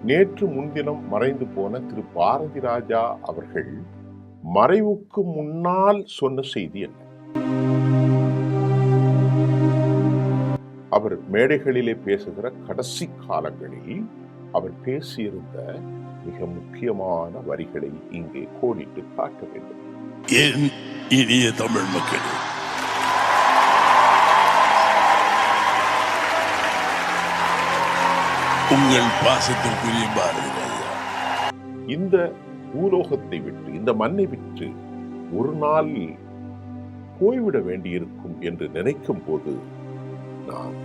நேற்று முன்தினம் மறைந்து போன திரு பாரதி ராஜா அவர்கள் மறைவுக்கு முன்னால் சொன்ன செய்தி என்ன? அவர் மேடைகளிலே பேசுகிற கடைசி காலங்களில் அவர் பேசியிருந்த மிக முக்கியமான வரிகளை இங்கே கோடிட்டு காட்ட வேண்டும். என் இனிய தமிழ் மக்களே, உங்கள் பாசத்திற்குரிய பாரதி ராஜா, இந்த பூலோகத்தை விட்டு, இந்த மண்ணை விட்டு ஒரு நாள் போய்விட வேண்டியிருக்கும் என்று நினைக்கும் போது நான்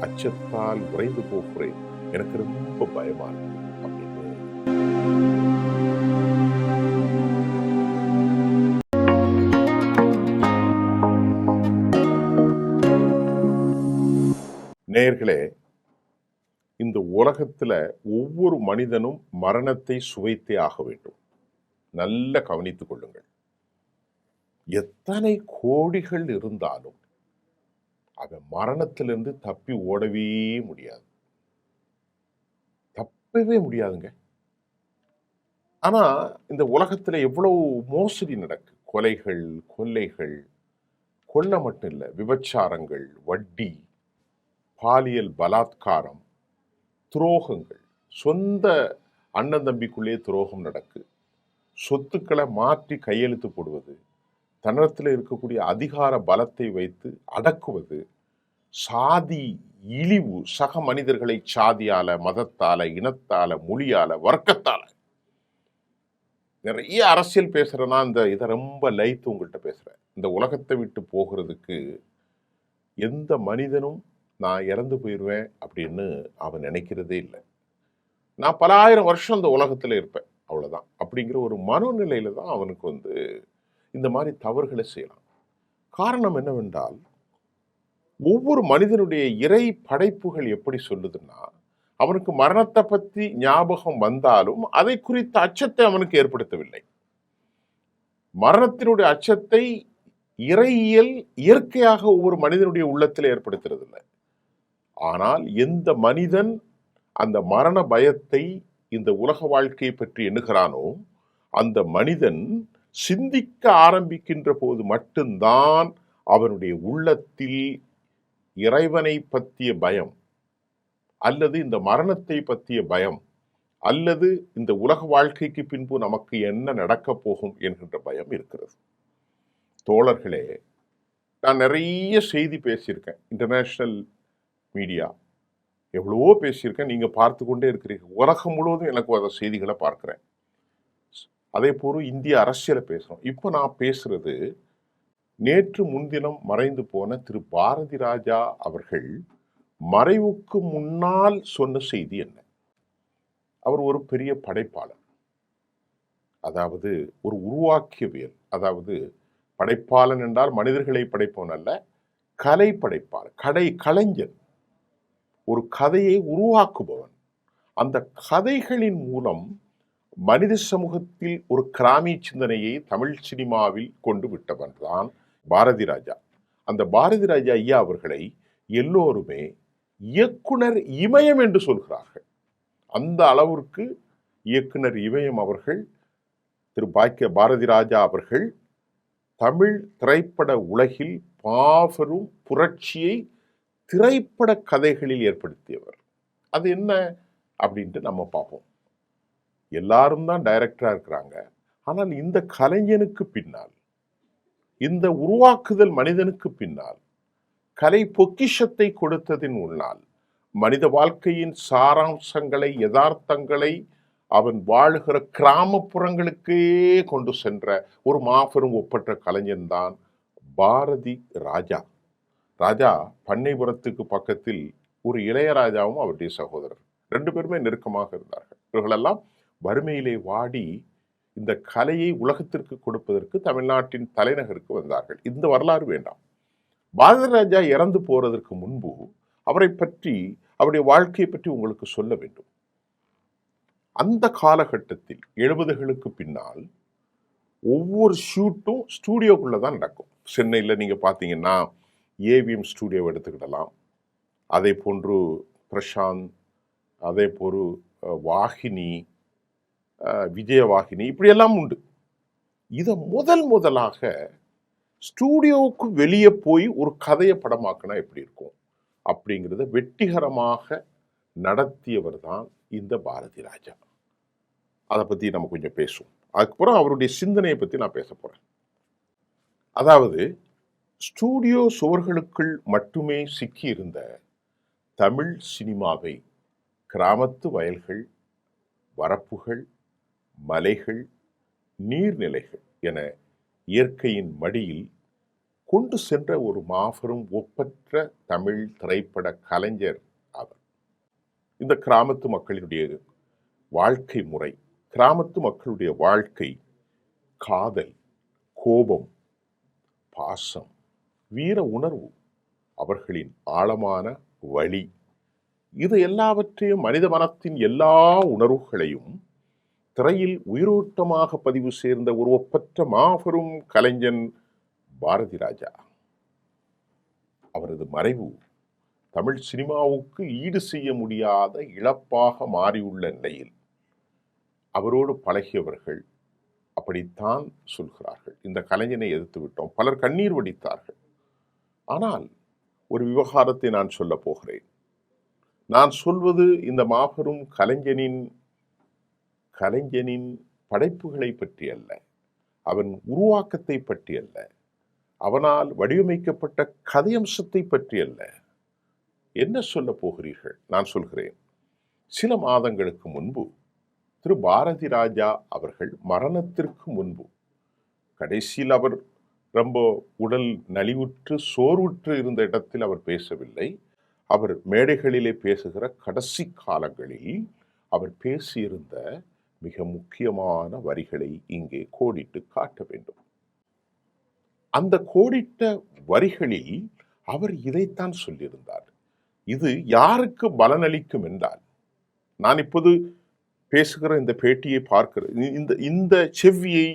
அச்சத்தால் உறைந்து போகிறேன். எனக்கு ரொம்ப பயமா இருக்கு அப்படின்னு நேயர்களே, இந்த உலகத்துல ஒவ்வொரு மனிதனும் மரணத்தை சுவைத்தே ஆக வேண்டும். நல்ல கவனித்துக் கொள்ளுங்கள். எத்தனை கோடிகள் இருந்தாலும் அவன் மரணத்திலிருந்து தப்பி ஓடவே முடியாது. தப்பவே முடியாதுங்க. ஆனா இந்த உலகத்துல எவ்வளவு மோசடி நடக்கு. கொலைகள், கொள்ளைகள், கொல்ல மட்டும் இல்லை, விபச்சாரங்கள், வட்டி, பாலியல் பலாத்காரம், துரோகங்கள், சொந்த அண்ணன் தம்பிக்குள்ளே துரோகம் நடக்கு, சொத்துக்களை மாற்றி கையெழுத்து போடுவது, தன்னத்தில் இருக்கக்கூடிய அதிகார பலத்தை வைத்து அடக்குவது, சாதி இழிவு, சக மனிதர்களை சாதியால, மதத்தால, இனத்தால, மொழியால, வர்க்கத்தால, நிறைய அரசியல் பேசுறேன்னா இதை ரொம்ப லைத்து உங்கள்கிட்ட பேசுறேன். இந்த உலகத்தை விட்டு போகிறதுக்கு எந்த மனிதனும் நான் இறந்து போயிடுவேன் அப்படின்னு அவன் நினைக்கிறதே இல்லை. நான் பல ஆயிரம் வருஷம் இந்த உலகத்துல இருப்பேன், அவ்வளவுதான் அப்படிங்கிற ஒரு மனநிலையில தான் அவனுக்கு இந்த மாதிரி தவறுகளை செய்யலாம். காரணம் என்னவென்றால், ஒவ்வொரு மனிதனுடைய இறை படைப்புகள் எப்படி சொல்லுதுன்னா, அவனுக்கு மரணத்தை பற்றி ஞாபகம் வந்தாலும் அதை குறித்த அச்சத்தை அவனுக்கு ஏற்படுத்தவில்லை. மரணத்தினுடைய அச்சத்தை இறையியல் இயற்கையாக ஒவ்வொரு மனிதனுடைய உள்ளத்தில் ஏற்படுத்துறது இல்லை. ஆனால் எந்த மனிதன் அந்த மரண பயத்தை இந்த உலக வாழ்க்கையை பற்றி எண்ணுகிறானோ, அந்த மனிதன் சிந்திக்க ஆரம்பிக்கின்ற போது மட்டும்தான் அவனுடைய உள்ளத்தில் இறைவனை பற்றிய பயம், அல்லது இந்த மரணத்தை பற்றிய பயம், அல்லது இந்த உலக வாழ்க்கைக்கு பின்பு நமக்கு என்ன நடக்கப் போகும் என்கின்ற பயம் இருக்கிறது. தோழர்களே, நான் நிறைய செய்தி பேசியிருக்கேன். இன்டர்நேஷனல் மீடியா எவ்வளவோ பேசியிருக்கேன். நீங்க பார்த்து கொண்டே இருக்கிறீங்க. உலகம் முழுவதும் எனக்கு அந்த செய்திகளை பார்க்கிறேன். அதே போல இந்திய அரசியலை பேசுறோம். இப்போ நான் பேசுறது நேற்று முன்தினம் மறைந்து போன திரு பாரதி ராஜா அவர்கள் மறைவுக்கு முன்னால் சொன்ன செய்தி என்ன? அவர் ஒரு பெரிய படைப்பாளர், அதாவது ஒரு உருவாக்கியவியல், அதாவது படைப்பாளன் என்றால் மனிதர்களை படைப்பவன் அல்ல, கலை படைப்பாளர், கலைஞன், ஒரு கதையை உருவாக்குபவன். அந்த கதைகளின் மூலம் மனித சமூகத்தில் ஒரு கிராமிய சிந்தனையை தமிழ் சினிமாவில் கொண்டு விட்டவன் தான் பாரதி ராஜா. அந்த பாரதி ராஜா ஐயா அவர்களை எல்லோருமே இயக்குனர் இமயம் என்று சொல்கிறார்கள். அந்த அளவிற்கு இயக்குனர் இமயம் அவர்கள், திரு பாரதி ராஜா அவர்கள் தமிழ் திரைப்பட உலகில் மாபெரும் புரட்சியை திரைப்பட கதைகளில் ஏற்படுத்தியவர். அது என்ன அப்படின்ட்டு நம்ம பார்ப்போம். எல்லாரும் தான் டைரக்டரா இருக்கிறாங்க. ஆனால் இந்த கலைஞனுக்கு பின்னால், இந்த உருவாக்குதல் மனிதனுக்கு பின்னால், கலை பொக்கிஷத்தை கொடுத்ததின் முன்னால், மனித வாழ்க்கையின் சாராம்சங்களை, யதார்த்தங்களை அவன் வாழுகிற கிராமப்புறங்களுக்கே கொண்டு சென்ற ஒரு மாபெரும் ஒப்பற்ற கலைஞன் தான் பாரதி ராஜா. ராஜா பண்ணைபுரத்துக்கு பக்கத்தில் ஒரு இளையராஜாவும் அவருடைய சகோதரர், ரெண்டு பேருமே நெருக்கமாக இருந்தார்கள். இவர்களெல்லாம் வறுமையிலே வாடி இந்த கலையை உலகத்திற்கு கொடுப்பதற்கு தமிழ்நாட்டின் தலைநகருக்கு வந்தார்கள். இந்த வரலாறு வேண்டாம். பாரதி ராஜா இறந்து போறதற்கு முன்பு அவரை பற்றி, அவருடைய வாழ்க்கையை பற்றி உங்களுக்கு சொல்ல வேண்டும். அந்த காலகட்டத்தில் 70களுக்கு பின்னால் ஒவ்வொரு ஷூட்டும் ஸ்டூடியோக்குள்ளதான் நடக்கும். சென்னையில் நீங்க பார்த்தீங்கன்னா ஏவிஎம் ஸ்டூடியோவை எடுத்துக்கிடலாம். அதே போன்று பிரசாந்த், அதே போன்று வாகினி, விஜயவாகினி இப்படியெல்லாம் உண்டு. இதை முதலாக ஸ்டூடியோவுக்கு வெளியே போய் ஒரு கதையை படமாக்கினா எப்படி இருக்கும் அப்படிங்கிறத வெற்றிகரமாக நடத்தியவர் தான் இந்த பாரதி ராஜா. அதை பற்றி நம்ம கொஞ்சம் பேசுவோம். அதுக்கப்புறம் அவருடைய சிந்தனையை பற்றி நான் பேச போகிறேன். அதாவது ஸ்டூடியோ சுவர்களுக்குள் மட்டுமே சிக்கியிருந்த தமிழ் சினிமாவை கிராமத்து வயல்கள், வரப்புகள், மலைகள், நீர்நிலைகள் என இயற்கையின் மடியில் கொண்டு சென்ற ஒரு மாபெரும் ஒப்பற்ற தமிழ் திரைப்பட கலைஞர் அவர். இந்த கிராமத்து மக்களுடைய வாழ்க்கை முறை, கிராமத்து மக்களுடைய வாழ்க்கை, காதல், கோபம், பாசம், வீர உணர்வு, அவர்களின் ஆழமான வழி, இது எல்லாவற்றையும் மனித மனத்தின் எல்லா உணர்வுகளையும் திரையில் உயிரோட்டமாக பதிவு சேர்ந்த ஒரு ஒப்பற்ற மாபெரும் கலைஞன் பாரதி ராஜா. அவரது மறைவு தமிழ் சினிமாவுக்கு ஈடு செய்ய முடியாத இழப்பாக மாறியுள்ள நிலையில் அவரோடு பழகியவர்கள் அப்படித்தான் சொல்கிறார்கள். இந்த கலைஞனை எதிர்த்து விட்டோம், பலர் கண்ணீர் வடித்தார்கள். ஆனால் ஒரு விவகாரத்தை நான் சொல்ல போகிறேன். நான் சொல்வது இந்த மாபெரும் கலைஞனின் படைப்புகளை பற்றி அல்ல, அவன் உருவாக்கத்தை பற்றி அல்ல, அவனால் வடிவமைக்கப்பட்ட கதையம்சத்தை பற்றி அல்ல. என்ன சொல்ல போகிறீர்கள்? நான் சொல்கிறேன். சில மாதங்களுக்கு முன்பு திரு பாரதி ராஜா அவர்கள் மரணத்திற்கு முன்பு, கடைசியில் அவர் ரொம்ப உடல் நலிவுற்று சோர்வுற்று இருந்த இடத்தில் அவர் பேசவில்லை. அவர் மேடைகளிலே பேசுகிற கடைசி காலங்களில் அவர் பேசியிருந்த மிக முக்கியமான வரிகளை இங்கே கோடிட்டு காட்ட வேண்டும். அந்த கோடிட்ட வரிகளில் அவர் இதைத்தான் சொல்லியிருந்தார். இது யாருக்கு பலனளிக்கும் என்றால், நான் இப்போது பேசுகிற இந்த பேட்டியை பார்க்கிற இந்த செவ்வியை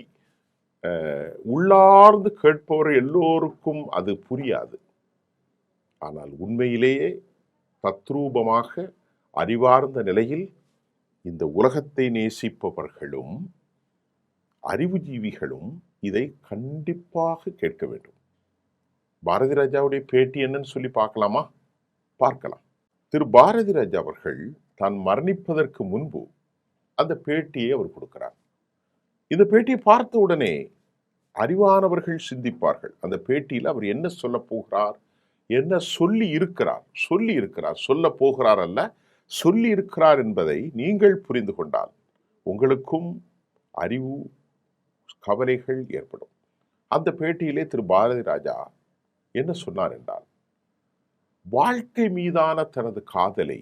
உள்ளார்ந்து கேட்பவர் எல்லோருக்கும் அது புரியாது. ஆனால் உண்மையிலேயே தத்ரூபமாக அறிவார்ந்த நிலையில் இந்த உலகத்தை நேசிப்பவர்களும் அறிவுஜீவிகளும் இதை கண்டிப்பாக கேட்க வேண்டும். பாரதி ராஜாவுடைய பேட்டி என்னன்னு சொல்லி பார்க்கலாமா? பார்க்கலாம். திரு பாரதி ராஜா அவர்கள் தான் மரணிப்பதற்கு முன்பு அந்த பேட்டியை அவர் கொடுக்கிறார். இந்த பேட்டியை பார்த்த உடனே அறிவானவர்கள் சிந்திப்பார்கள், அந்த பேட்டியில் அவர் என்ன சொல்ல போகிறார், என்ன சொல்லி இருக்கிறார், சொல்ல போகிறார் அல்ல, சொல்லி இருக்கிறார் என்பதை நீங்கள் புரிந்து கொண்டால் உங்களுக்கும் அறிவு கவலைகள் ஏற்படும். அந்த பேட்டியிலே திரு பாரதி ராஜா என்ன சொன்னார் என்றால், வாழ்க்கை மீதான தனது காதலை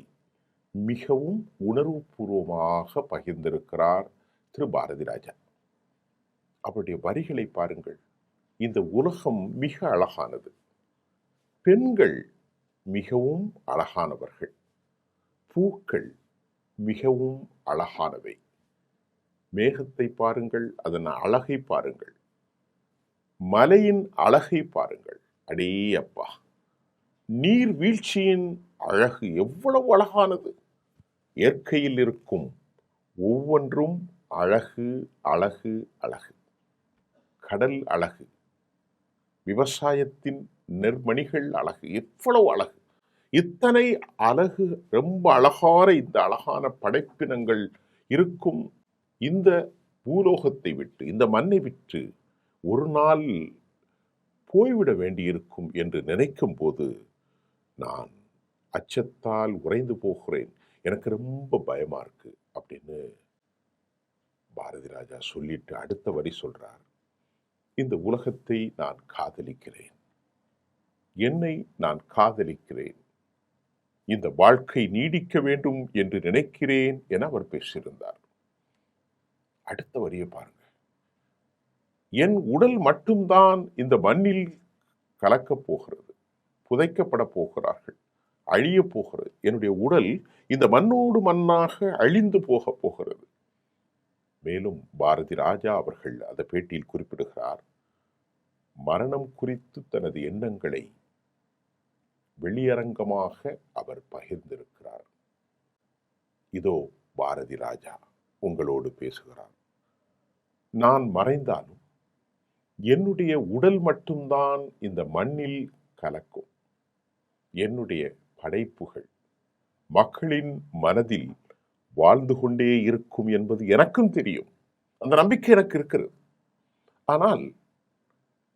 மிகவும் உணர்வுபூர்வமாக பகிர்ந்திருக்கிறார் திரு பாரதி ராஜா. அவருடைய வரிகளை பாருங்கள். இந்த உலகம் மிக அழகானது, பெண்கள் மிகவும் அழகானவர்கள், பூக்கள் மிகவும் அழகானவை, மேகத்தை பாருங்கள், அதன் அழகை பாருங்கள், மலையின் அழகை பாருங்கள், அடே அப்பா, நீர் வீழ்ச்சியின் அழகு எவ்வளவு அழகானது, இயற்கையில் இருக்கும் ஒவ்வொன்றும் அழகு அழகு அழகு, கடல் அழகு, விவசாயத்தின் நெற்மணிகள் அழகு, எவ்வளவு அழகு, இத்தனை அழகு, ரொம்ப அழகான இந்த அழகான படைப்பினங்கள் இருக்கும் இந்த பூலோகத்தை விட்டு, இந்த மண்ணை விட்டு ஒரு நாள் போய்விட வேண்டியிருக்கும் என்று நினைக்கும் போது நான் அச்சத்தால் உறைந்து போகிறேன், எனக்கு ரொம்ப பயமா இருக்கு அப்படின்னு பாரதி ராஜா சொல்லிட்டு அடுத்த வரி சொல்றார். இந்த உலகத்தை நான் காதலிக்கிறேன், என்னை நான் காதலிக்கிறேன், இந்த வாழ்க்கை நீடிக்க வேண்டும் என்று நினைக்கிறேன் என அவர் பேசியிருந்தார். அடுத்த வரியை பாருங்க. என் உடல் மட்டும்தான் இந்த மண்ணில் கலக்கப் போகிறது, புதைக்கப்பட போகிறார்கள், அழிய போகிறது, என்னுடைய உடல் இந்த மண்ணோடு மண்ணாக அழிந்து போக போகிறது. மேலும் பாரதி ராஜா அவர்கள் அந்த பேட்டியில் குறிப்பிடுகிறார், மரணம் குறித்து தனது எண்ணங்களை வெளியரங்கமாக அவர் பகிர்ந்திருக்கிறார். இதோ பாரதி ராஜா உங்களோடு பேசுகிறார். நான் மறைந்தாலும் என்னுடைய உடல் மட்டும்தான் இந்த மண்ணில் கலக்கும். என்னுடைய படைப்புகள் மக்களின் மனதில் வாழ்ந்து கொண்டே இருக்கும் என்பது எனக்கும் தெரியும். அந்த நம்பிக்கை எனக்கு இருக்கிறது. ஆனால்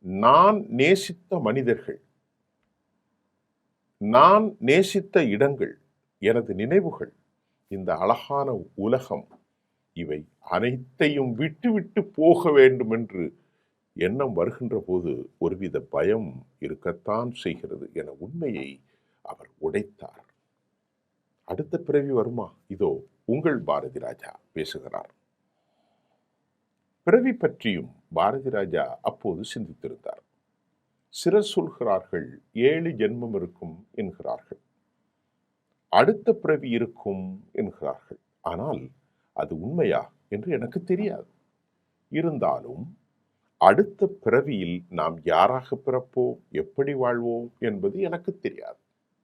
நான் நேசித்த மனிதர்கள், நான் நேசித்த இடங்கள், எனது நினைவுகள், இந்த அழகான உலகம், இவை அனைத்தையும் விட்டுவிட்டு போக வேண்டும் என்று எண்ணம் வருகின்ற போது ஒருவித பயம் இருக்கத்தான் செய்கிறது என உண்மையை அவர் உடைத்தார். அடுத்த பிறவி வருமா? இதோ உங்கள் பாரதி ராஜா பேசுகிறார். பிறவி பற்றியும் பாரதி ராஜா அப்போது சிந்தித்திருந்தார். சிலர் சொல்கிறார்கள் 7 ஜென்மம் இருக்கும் என்கிறார்கள், அடுத்த பிறவி இருக்கும் என்கிறார்கள். ஆனால் அது உண்மையா என்று எனக்கு தெரியாது. இருந்தாலும் அடுத்த பிறவியில் நாம் யாராக பிறப்போம், எப்படி வாழ்வோம் என்பது எனக்கு தெரியாது.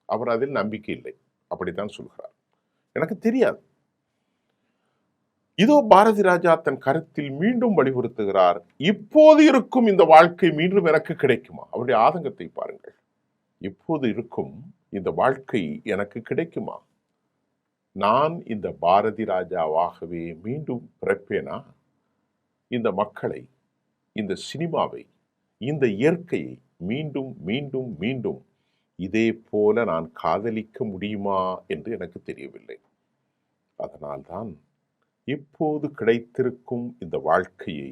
அவர் அதில் நம்பிக்கை இல்லை, அப்படித்தான் சொல்கிறார். எனக்கு தெரியாது. இதோ பாரதி ராஜா தன் கருத்தில் மீண்டும் வலியுறுத்துகிறார். இப்போது இருக்கும் இந்த வாழ்க்கை மீண்டும் எனக்கு கிடைக்குமா? அவருடைய ஆதங்கத்தை பாருங்கள். இப்போது இருக்கும் இந்த வாழ்க்கை எனக்கு கிடைக்குமா? நான் இந்த பாரதி ராஜாவாகவே மீண்டும் பிறப்பேனா? இந்த மக்களை, இந்த சினிமாவை, இந்த இயற்கையை மீண்டும் மீண்டும் மீண்டும் இதே போல நான் காதலிக்க முடியுமா என்று எனக்கு தெரியவில்லை. அதனால்தான் இப்போது கிடைத்திருக்கும் இந்த வாழ்க்கையை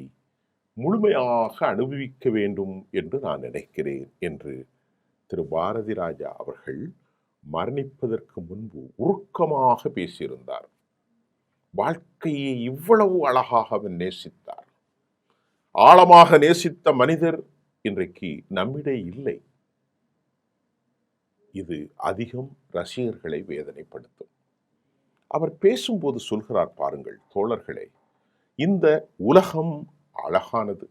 முழுமையாக அனுபவிக்க வேண்டும் என்று நான் நினைக்கிறேன் என்று திரு பாரதி ராஜா அவர்கள் மரணிப்பதற்கு முன்பு உருக்கமாக பேசியிருந்தார். வாழ்க்கையை இவ்வளவு அழகாக அவர் நேசித்தார். ஆழமாக நேசித்த மனிதர் இன்றைக்கு நம்மிடையே இல்லை. இது அதிகம் ரசிகர்களை வேதனைப்படுத்தும். அவர் பேசும்போது சொல்கிறார் பாருங்கள் தோழர்களே, இந்த உலகம் அழகானது.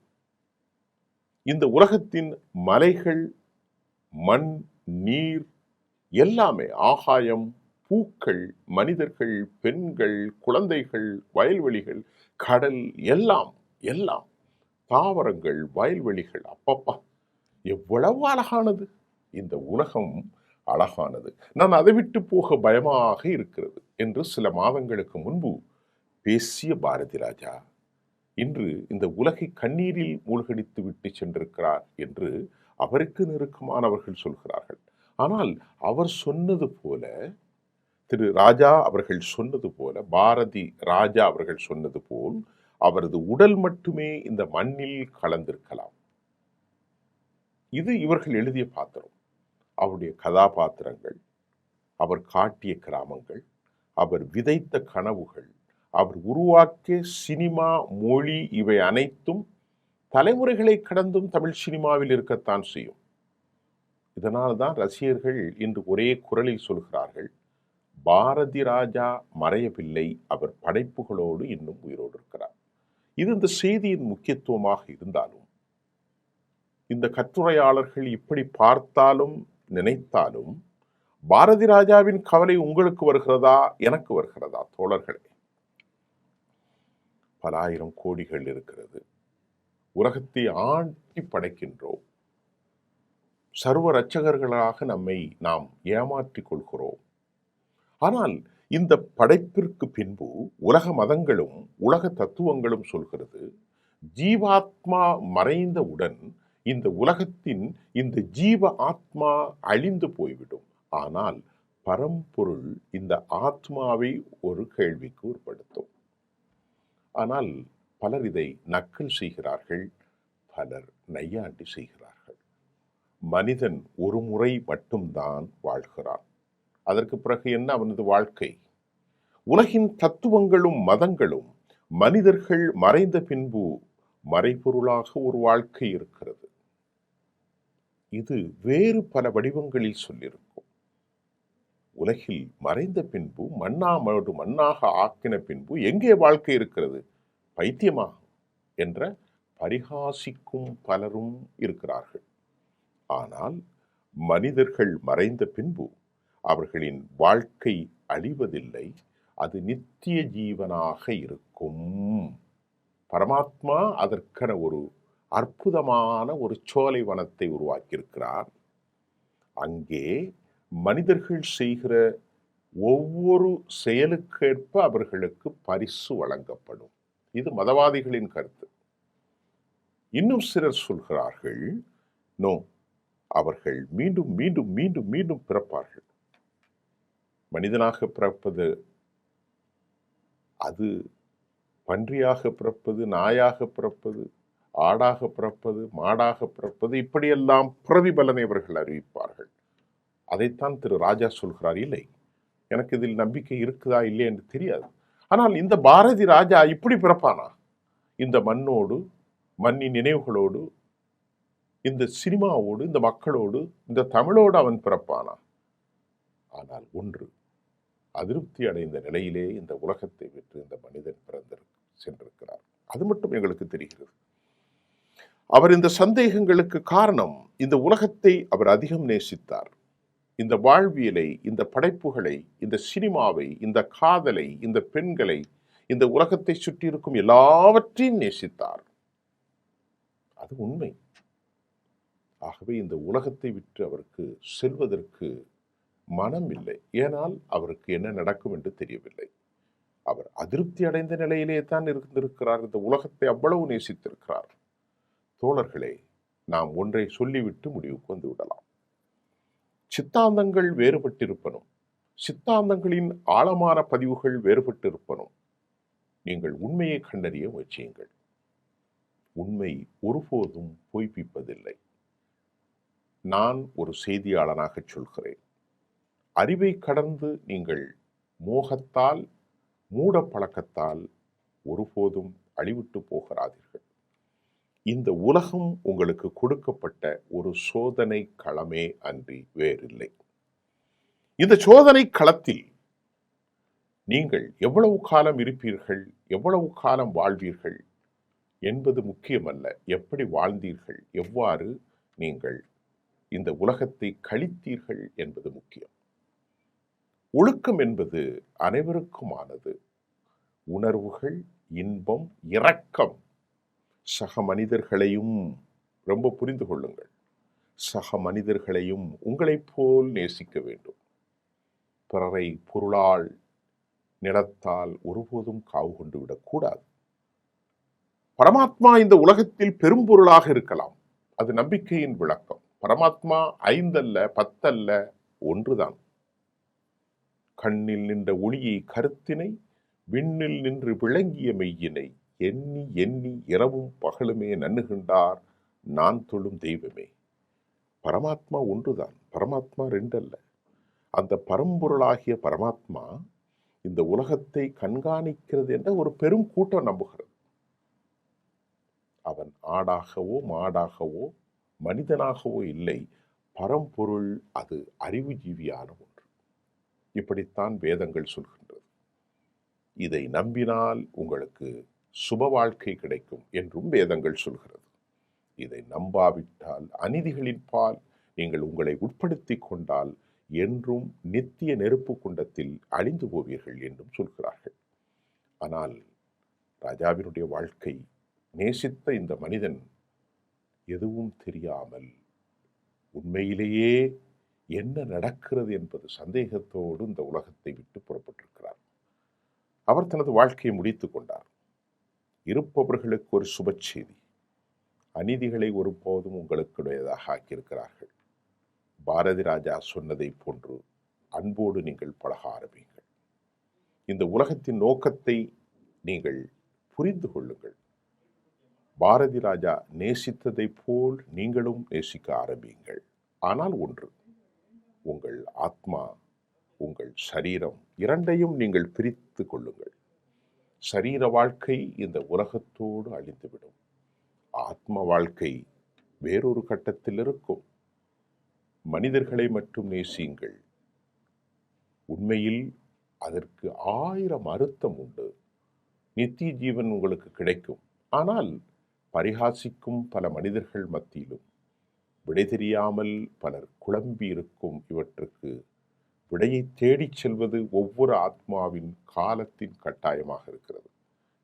இந்த உலகத்தின் மலைகள், மண், நீர் எல்லாமே, ஆகாயம், பூக்கள், மனிதர்கள், பெண்கள், குழந்தைகள், வயல்வெளிகள், கடல், எல்லாம் எல்லாம் தாவரங்கள், வயல்வெளிகள், அப்பப்பா எவ்வளவு அழகானது. இந்த உலகம் அழகானது. நான் அதை விட்டு போக பயமாக இருக்கிறது என்று சில மாதங்களுக்கு முன்பு பேசிய பாரதி ராஜா இன்று இந்த உலகை கண்ணீரில் மூழ்கடித்து விட்டு சென்றிருக்கிறார் என்று அவருக்கு நெருக்கமானவர்கள் சொல்கிறார்கள். ஆனால் அவர் சொன்னது போல, திரு ராஜா அவர்கள் சொன்னது போல, பாரதி ராஜா அவர்கள் சொன்னது போல் அவரது உடல் மட்டுமே இந்த மண்ணில் கலந்திருக்கலாம். இது இவர்கள் எழுதிய பாத்திரம். அவருடைய கதாபாத்திரங்கள், அவர் காட்டிய கிராமங்கள், அவர் விதைத்த கனவுகள், அவர் உருவாக்கிய சினிமா, மொழி, இவை அனைத்தும் தலைமுறைகளை கடந்தும் தமிழ் சினிமாவில் இருக்கத்தான் செய்யும். இதனால்தான் ரசிகர்கள் இன்று ஒரே குரலில் சொல்கிறார்கள், பாரதி ராஜா மறையவில்லை, அவர் படைப்புகளோடு இன்னும் உயிரோடு இருக்கிறார். இது இந்த செய்தியின் முக்கியத்துவமாக இருந்தாலும், இந்த கட்டுரையாளர்கள் இப்படி பார்த்தாலும் நினைத்தாலும், பாரதி ராஜாவின் கவலை உங்களுக்கு வருகிறதா, எனக்கு வருகிறதா? தோழர்களே, பல ஆயிரம் கோடிகள் இருக்கிறது. உலகத்தை ஆட்டி படைக்கின்றோம். சர்வ ரட்சகர்களாக நம்மை நாம் ஏமாற்றிக் கொள்கிறோம். ஆனால் இந்த படைப்பிற்கு பின்பு உலக மதங்களும் உலக தத்துவங்களும் சொல்கிறது, ஜீவாத்மா மறைந்தவுடன் இந்த உலகத்தின் இந்த ஜீவ ஆத்மா அழிந்து போய்விடும். ஆனால் பரம்பொருள் இந்த ஆத்மாவை ஒரு கேள்விக்கு உட்படுத்தும். ஆனால் பலர் இதை நக்கல் செய்கிறார்கள், பலர் நையாண்டி செய்கிறார்கள். மனிதன் ஒரு முறை மட்டும்தான் வாழ்கிறான். அதற்கு பிறகு என்ன அவனது வாழ்க்கை? உலகின் தத்துவங்களும் மதங்களும் மனிதர்கள் மறைந்த பின்பு மறைபொருளாக ஒரு வாழ்க்கை இருக்கிறது. இது வேறு பல வடிவங்களில் சொல்லியிருக்கும். உலகில் மறைந்த பின்பு மண்ணாமோடு மண்ணாக ஆக்கின பின்பு எங்கே வாழ்க்கை இருக்கிறது? பைத்தியமா என்ற பரிகாசிக்கும் பலரும் இருக்கிறார்கள். ஆனால் மனிதர்கள் மறைந்த பின்பு அவர்களின் வாழ்க்கை அழிவதில்லை, அது நித்திய ஜீவனாக இருக்கும். பரமாத்மா அதற்கென ஒரு அற்புதமான ஒரு சோலை வனத்தை உருவாக்கியிருக்கிறார். அங்கே மனிதர்கள் செய்கிற ஒவ்வொரு செயலுக்கேற்ப அவர்களுக்கு பரிசு வழங்கப்படும். இது மதவாதிகளின் கருத்து. இன்னும் சிலர் சொல்கிறார்கள், நோ, அவர்கள் மீண்டும் மீண்டும் மீண்டும் மீண்டும் பிறப்பார்கள். மனிதனாக பிறப்பது, அது பன்றியாக பிறப்பது, நாயாக பிறப்பது, ஆடாக பிறப்பது, மாடாக பிறப்பது, இப்படியெல்லாம் பிறவி பலனை அவர்கள் அறிவிப்பார்கள். அதைத்தான் திரு ராஜா சொல்கிறார். இல்லை, எனக்கு இதில் நம்பிக்கை இருக்குதா இல்லையா என்று தெரியாது. ஆனால் இந்த பாரதி ராஜா இப்படி பிறப்பானா? இந்த மண்ணோடு, மண்ணின் நினைவுகளோடு, இந்த சினிமாவோடு, இந்த மக்களோடு, இந்த தமிழோடு அவன் பிறப்பானா? ஆனால் ஒன்று, அதிருப்தி அடைந்த நிலையிலே இந்த உலகத்தை விட்டு இந்த மனிதன் சென்றிருக்கிறார். அது மட்டும் எங்களுக்கு தெரிகிறது. அவர் இந்த சந்தேகங்களுக்கு காரணம், இந்த உலகத்தை அவர் அதிகம் நேசித்தார். இந்த வாழ்வியலை, இந்த படைப்புகளை, இந்த சினிமாவை, இந்த காதலை, இந்த பெண்களை, இந்த உலகத்தை சுற்றி இருக்கும் எல்லாவற்றையும் நேசித்தார். அது உண்மை. ஆகவே இந்த உலகத்தை விட்டு அவருக்கு செல்வதற்கு மனம் இல்லை. ஏனால் அவருக்கு என்ன நடக்கும் என்று தெரியவில்லை. அவர் அதிருப்தி அடைந்த நிலையிலே தான் இருந்திருக்கிறார். இந்த உலகத்தை அவ்வளவு நேசித்திருக்கிறார். தோழர்களே, நாம் ஒன்றை சொல்லிவிட்டு முடிவுக்கு வந்து விடலாம். சித்தாந்தங்கள் வேறுபட்டிருப்பனும், சித்தாந்தங்களின் ஆழமான பதிவுகள் வேறுபட்டிருப்பனும், நீங்கள் உண்மையை கண்டறிய முயற்சியுங்கள். உண்மை ஒருபோதும் பொய்ப்பிப்பதில்லை. நான் ஒரு செய்தியாளனாக சொல்கிறேன், அறிவை கடந்து நீங்கள் மோகத்தால், மூட பழக்கத்தால் ஒருபோதும் அழிவிட்டு போகிறாதீர்கள். இந்த உலகம் உங்களுக்கு கொடுக்கப்பட்ட ஒரு சோதனை களமே அன்றி வேறில்லை. இந்த சோதனை களத்தில் நீங்கள் எவ்வளவு காலம் இருப்பீர்கள், எவ்வளவு காலம் வாழ்வீர்கள் என்பது முக்கியமல்ல. எப்படி வாழ்ந்தீர்கள், எவ்வாறு நீங்கள் இந்த உலகத்தை கழித்தீர்கள் என்பது முக்கியம். ஒழுக்கம் என்பது அனைவருக்குமானது. உணர்வுகள், இன்பம், இரக்கம், சக மனிதர்களையும் ரொம்ப புரிந்து கொள்ளுங்கள். சக மனிதர்களையும் உங்களைப் போல் நேசிக்க வேண்டும். பிறரை பொருளால், நிலத்தால் ஒருபோதும் காவு கொண்டு விடக்கூடாது. பரமாத்மா இந்த உலகத்தில் பெரும்பொருளாக இருக்கலாம். அது நம்பிக்கையின் விளக்கம். பரமாத்மா 5 அல்ல, 10 அல்ல, ஒன்றுதான். கண்ணில் நின்ற ஒளியை, கருத்தினை, விண்ணில் நின்று விளங்கிய மெய்யினை, எண்ணி எண்ணி இரவும் பகலுமே நண்ணுகின்றார் நான் தொழும் தெய்வமே. பரமாத்மா ஒன்றுதான். பரமாத்மா 2 அல்ல. அந்த பரம்பொருளாகிய பரமாத்மா இந்த உலகத்தை கண்காணிக்கிறது என்ற ஒரு பெரும் கூட்டம் நம்புகிறது. அவன் ஆடாகவோ, மாடாகவோ, மனிதனாகவோ இல்லை. பரம்பொருள், அது அறிவு ஜீவியான ஒன்று. இப்படித்தான் வேதங்கள் சொல்கின்றது. இதை நம்பினால் உங்களுக்கு சுப வாழ்க்கை கிடைக்கும் என்றும் வேதங்கள் சொல்கிறது. இதை நம்பாவிட்டால், அநீதிகளின் பால் நீங்கள் உங்களை உட்படுத்திக் கொண்டால் என்றும் நித்திய நெருப்பு குண்டத்தில் அழிந்து போவீர்கள் என்றும் சொல்கிறார்கள். ஆனால் ராஜாவினுடைய வாழ்க்கை, நேசித்த இந்த மனிதன் எதுவும் தெரியாமல் உண்மையிலேயே என்ன நடக்கிறது என்பது சந்தேகத்தோடு இந்த உலகத்தை விட்டு புறப்பட்டிருக்கிறார். அவர் தனது வாழ்க்கையை முடித்துக் கொண்டார். இருப்பவர்களுக்கு ஒரு சுப செய்தி. அநீதிகளை ஒருபோதும் உங்களுக்குடையதாக ஆக்கியிருக்கிறார்கள். பாரதி ராஜா சொன்னதை போன்று அன்போடு நீங்கள் பழக ஆரம்பிங்கள். இந்த உலகத்தின் நோக்கத்தை நீங்கள் புரிந்து கொள்ளுங்கள். பாரதி ராஜா நேசித்ததை போல் நீங்களும் நேசிக்க ஆரம்பியுங்கள். ஆனால் ஒன்று, உங்கள் ஆத்மா, உங்கள் சரீரம் இரண்டையும் நீங்கள் பிரித்து கொள்ளுங்கள். சரீர வாழ்க்கை இந்த உலகத்தோடு அழிந்துவிடும். ஆத்ம வாழ்க்கை வேறொரு கட்டத்தில் இருக்கும். மனிதர்களை மட்டும் நேசியுங்கள். உண்மையில் அதற்கு 1000 அர்த்தம் உண்டு. நித்திய ஜீவன் உங்களுக்கு கிடைக்கும். ஆனால் பரிகாசிக்கும் பல மனிதர்கள் மத்தியிலும், விடை தெரியாமல் பலர் குழம்பி இருக்கும் இவற்றுக்கு விடையை தேடிச் செல்வது ஒவ்வொரு ஆத்மாவின் காலத்தின் கட்டாயமாக இருக்கிறது.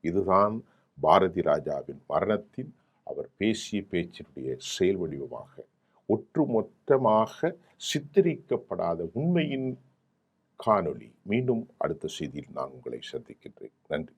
இதுதான் பாரதி ராஜாவின் மரணத்தின் அவர் பேசிய பேச்சினுடைய செயல் வடிவமாக ஒட்டுமொத்தமாக சித்தரிக்கப்படாத உண்மையின் காணொளி. மீண்டும் அடுத்த செய்தியில் நான் உங்களை சந்திக்கின்றேன். நன்றி.